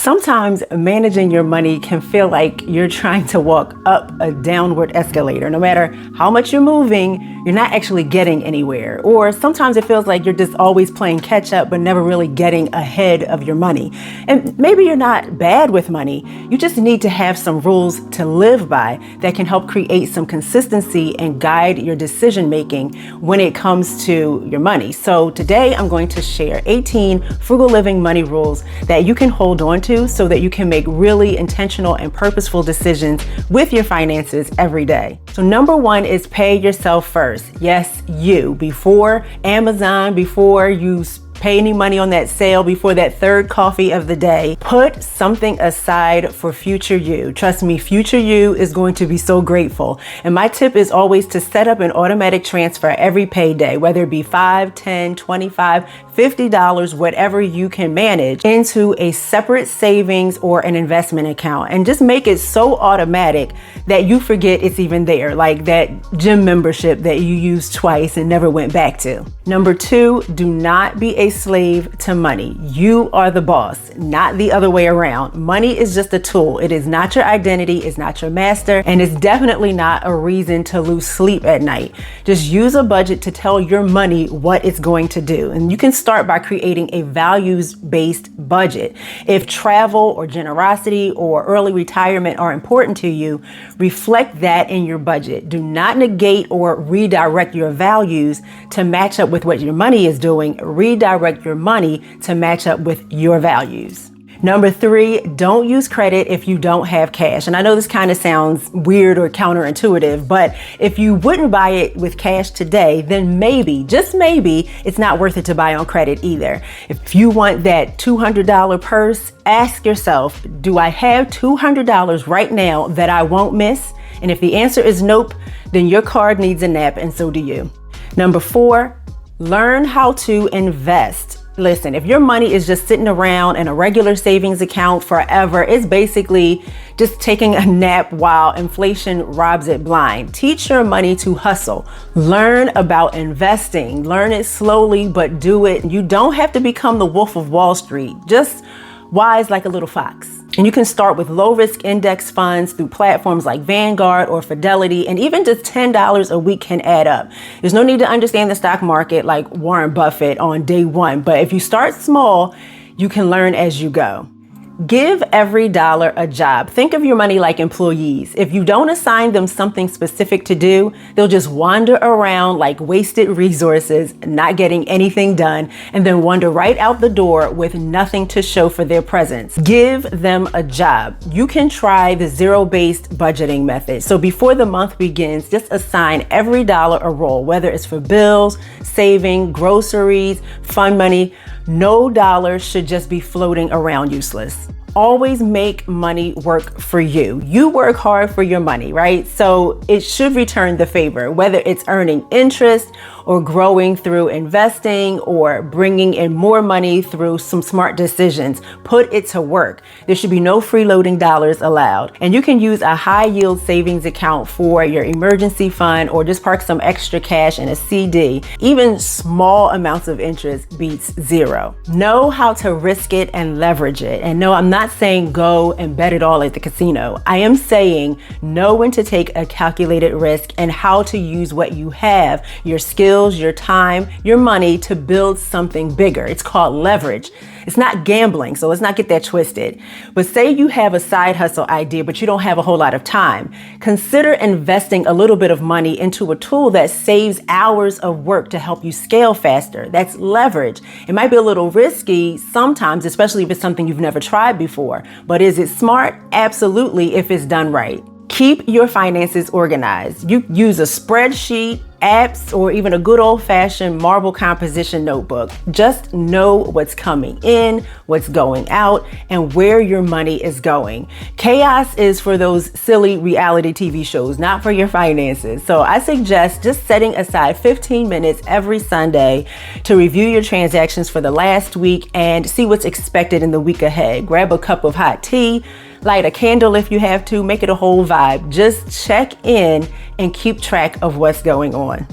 Sometimes managing your money can feel like you're trying to walk up a downward escalator. No matter how much you're moving, you're not actually getting anywhere. Or sometimes it feels like you're just always playing catch up, but never really getting ahead of your money. And maybe you're not bad with money. You just need to have some rules to live by that can help create some consistency and guide your decision making when it comes to your money. So today I'm going to share 18 frugal living money rules that you can hold on to so that you can make really intentional and purposeful decisions with your finances every day. So number one is pay yourself first. Yes, you. Before Amazon, before you pay any money on that sale, before that third coffee of the day, put something aside for future you. Trust me, future you is going to be so grateful. And my tip is always to set up an automatic transfer every payday, whether it be $5, $10, $25, $50, whatever you can manage, into a separate savings or an investment account. And just make it so automatic that you forget it's even there, like that gym membership that you used twice and never went back to. Number two, do not be a slave to money. You are the boss, not the other way around. Money is just a tool. It is not your identity, it's not your master, and it's definitely not a reason to lose sleep at night. Just use a budget to tell your money what it's going to do. And you can start by creating a values-based budget. If travel or generosity or early retirement are important to you, reflect that in your budget. Do not negate or redirect your values to match up with what your money is doing. Redirect your money to match up with your values. Number three, don't use credit if you don't have cash. And I know this kind of sounds weird or counterintuitive, but if you wouldn't buy it with cash today, then maybe, just maybe, it's not worth it to buy on credit either. If you want that $200 purse, ask yourself, do I have $200 right now that I won't miss? And if the answer is nope, then your card needs a nap and so do you. Number four, learn how to invest. Listen, if your money is just sitting around in a regular savings account forever, it's basically just taking a nap while inflation robs it blind. Teach your money to hustle. Learn about investing. Learn it slowly, but do it. You don't have to become the Wolf of Wall Street. Just wise like a little fox. And you can start with low risk index funds through platforms like Vanguard or Fidelity, and even just $10 a week can add up. There's no need to understand the stock market like Warren Buffett on day one, but if you start small, you can learn as you go. Give every dollar a job. Think of your money like employees. If you don't assign them something specific to do, they'll just wander around like wasted resources, not getting anything done, and then wander right out the door with nothing to show for their presence. Give them a job. You can try the zero-based budgeting method. So before the month begins, just assign every dollar a role, whether it's for bills, saving, groceries, fund money. No dollar should just be floating around useless. Always make money work for you. You work hard for your money, right? So it should return the favor, whether it's earning interest or growing through investing or bringing in more money through some smart decisions. Put it to work. There should be no freeloading dollars allowed. And you can use a high yield savings account for your emergency fund or just park some extra cash in a CD. Even small amounts of interest beats zero. Know how to risk it and leverage it. And no, I'm not saying go and bet it all at the casino. I am saying know when to take a calculated risk and how to use what you have, your skills, your time, your money to build something bigger. It's called leverage. It's not gambling, so let's not get that twisted. But say you have a side hustle idea, but you don't have a whole lot of time. Consider investing a little bit of money into a tool that saves hours of work to help you scale faster. That's leverage. It might be a little risky sometimes, especially if it's something you've never tried before. But is it smart? Absolutely, if it's done right. Keep your finances organized. You use a spreadsheet, apps, or even a good old-fashioned marble composition notebook. Just know what's coming in, what's going out, and where your money is going. Chaos is for those silly reality TV shows, not for your finances. So I suggest just setting aside 15 minutes every Sunday to review your transactions for the last week and see what's expected in the week ahead. Grab a cup of hot tea, light a candle if you have to, make it a whole vibe. Just check in and keep track of what's going on.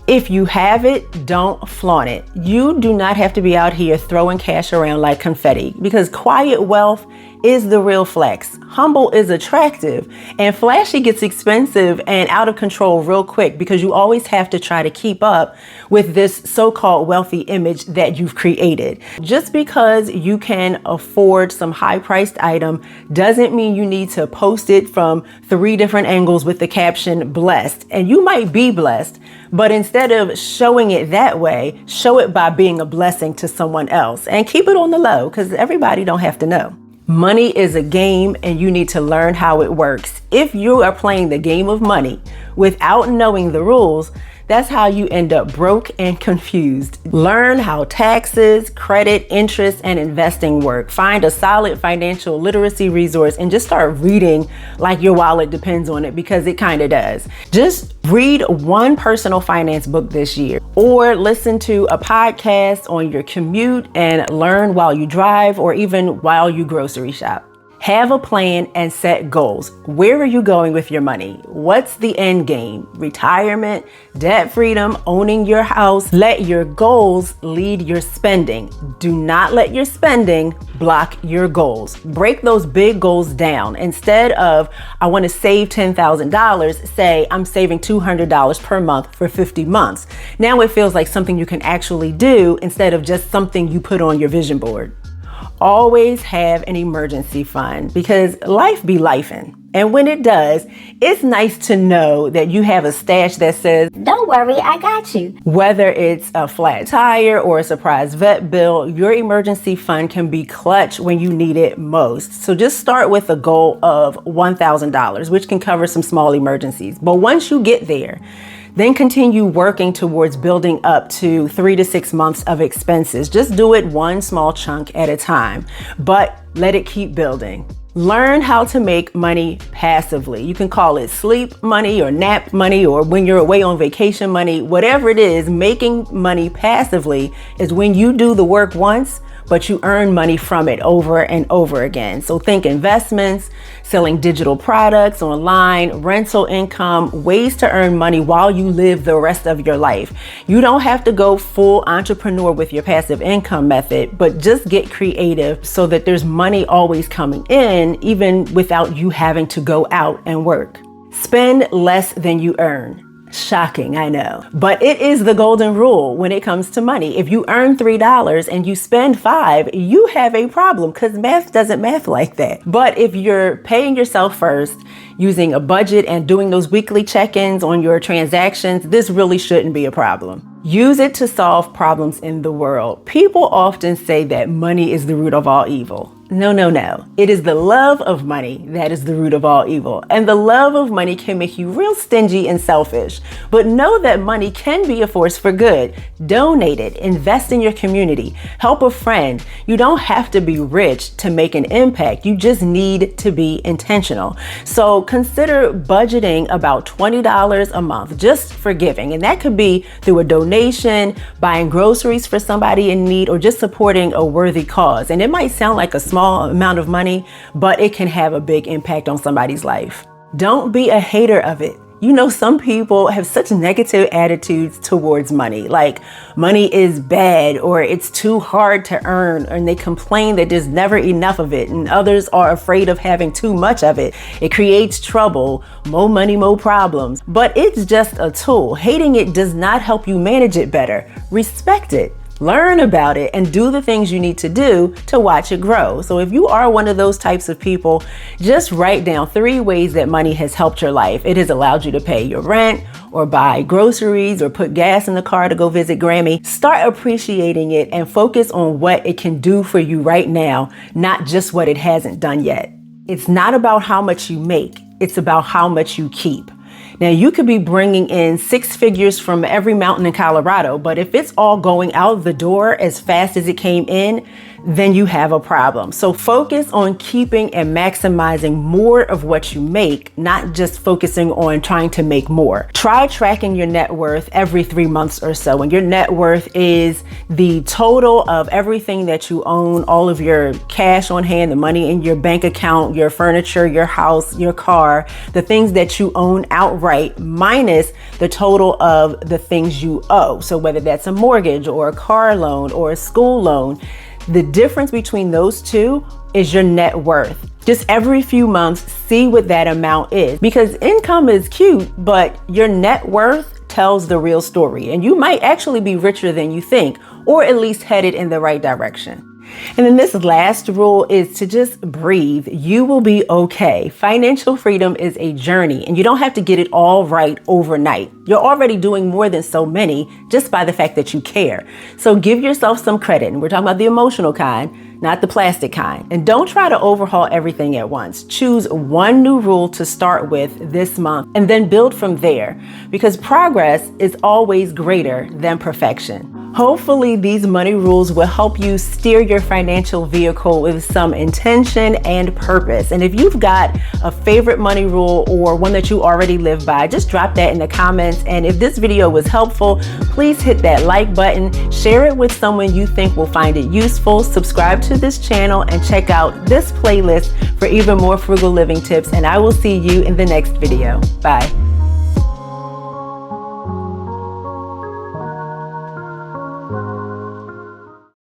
If you have it, don't flaunt it. You do not have to be out here throwing cash around like confetti, because quiet wealth is the real flex. Humble is attractive, and flashy gets expensive and out of control real quick because you always have to try to keep up with this so-called wealthy image that you've created. Just because you can afford some high-priced item doesn't mean you need to post it from 3 different angles with the caption blessed. And you might be blessed, but instead of showing it that way, show it by being a blessing to someone else and keep it on the low because everybody don't have to know. Money is a game and you need to learn how it works. If you are playing the game of money without knowing the rules, that's how you end up broke and confused. Learn how taxes, credit, interest, and investing work. Find a solid financial literacy resource and just start reading like your wallet depends on it, because it kind of does. Just read one personal finance book this year, or listen to a podcast on your commute and learn while you drive or even while you grocery shop. Have a plan and set goals. Where are you going with your money? What's the end game? Retirement, debt freedom, owning your house. Let your goals lead your spending. Do not let your spending block your goals. Break those big goals down. Instead of, I want to save $10,000, say, I'm saving $200 per month for 50 months. Now it feels like something you can actually do instead of just something you put on your vision board. Always have an emergency fund because life be lifing. And when it does, it's nice to know that you have a stash that says, don't worry, I got you. Whether it's a flat tire or a surprise vet bill, your emergency fund can be clutch when you need it most. So just start with a goal of $1,000, which can cover some small emergencies. But once you get there, then continue working towards building up to 3 to 6 months of expenses. Just do it one small chunk at a time, but let it keep building. Learn how to make money passively. You can call it sleep money or nap money, or when you're away on vacation money, whatever it is. Making money passively is when you do the work once, but you earn money from it over and over again. So think investments, selling digital products online, rental income, ways to earn money while you live the rest of your life. You don't have to go full entrepreneur with your passive income method, but just get creative so that there's money always coming in, even without you having to go out and work. Spend less than you earn. Shocking, I know. But it is the golden rule when it comes to money. If you earn $3 and you spend $5, you have a problem because math doesn't math like that. But if you're paying yourself first, using a budget and doing those weekly check-ins on your transactions, this really shouldn't be a problem. Use it to solve problems in the world. People often say that money is the root of all evil. No. It is the love of money that is the root of all evil. And the love of money can make you real stingy and selfish. But know that money can be a force for good. Donate it, invest in your community, help a friend. You don't have to be rich to make an impact. You just need to be intentional. So consider budgeting about $20 a month just for giving. And that could be through a donation, buying groceries for somebody in need, or just supporting a worthy cause. And it might sound like a small amount of money, but it can have a big impact on somebody's life. Don't be a hater of it. You know, some people have such negative attitudes towards money, like money is bad or it's too hard to earn, and they complain that there's never enough of it, and others are afraid of having too much of it. It creates trouble, more money, more problems, but it's just a tool. Hating it does not help you manage it better. Respect it. Learn about it and do the things you need to do to watch it grow. So if you are one of those types of people, just write down 3 ways that money has helped your life. It has allowed you to pay your rent or buy groceries or put gas in the car to go visit Grammy. Start appreciating it and focus on what it can do for you right now, not just what it hasn't done yet. It's not about how much you make. It's about how much you keep. Now, you could be bringing in 6 figures from every mountain in Colorado, but if it's all going out the door as fast as it came in, then you have a problem. So focus on keeping and maximizing more of what you make, not just focusing on trying to make more. Try tracking your net worth every 3 months or so. And your net worth is the total of everything that you own, all of your cash on hand, the money in your bank account, your furniture, your house, your car, the things that you own outright, minus the total of the things you owe. So whether that's a mortgage or a car loan or a school loan, the difference between those two is your net worth. Just every few months, see what that amount is, because income is cute, but your net worth tells the real story, and you might actually be richer than you think, or at least headed in the right direction. And then this last rule is to just breathe. You will be okay. Financial freedom is a journey, and you don't have to get it all right overnight. You're already doing more than so many just by the fact that you care. So give yourself some credit. And we're talking about the emotional kind, not the plastic kind. And don't try to overhaul everything at once. Choose one new rule to start with this month and then build from there, because progress is always greater than perfection. Hopefully these money rules will help you steer your financial vehicle with some intention and purpose. And if you've got a favorite money rule or one that you already live by, just drop that in the comments. And if this video was helpful, please hit that like button, share it with someone you think will find it useful, subscribe to this channel, and check out this playlist for even more frugal living tips. And I will see you in the next video. Bye.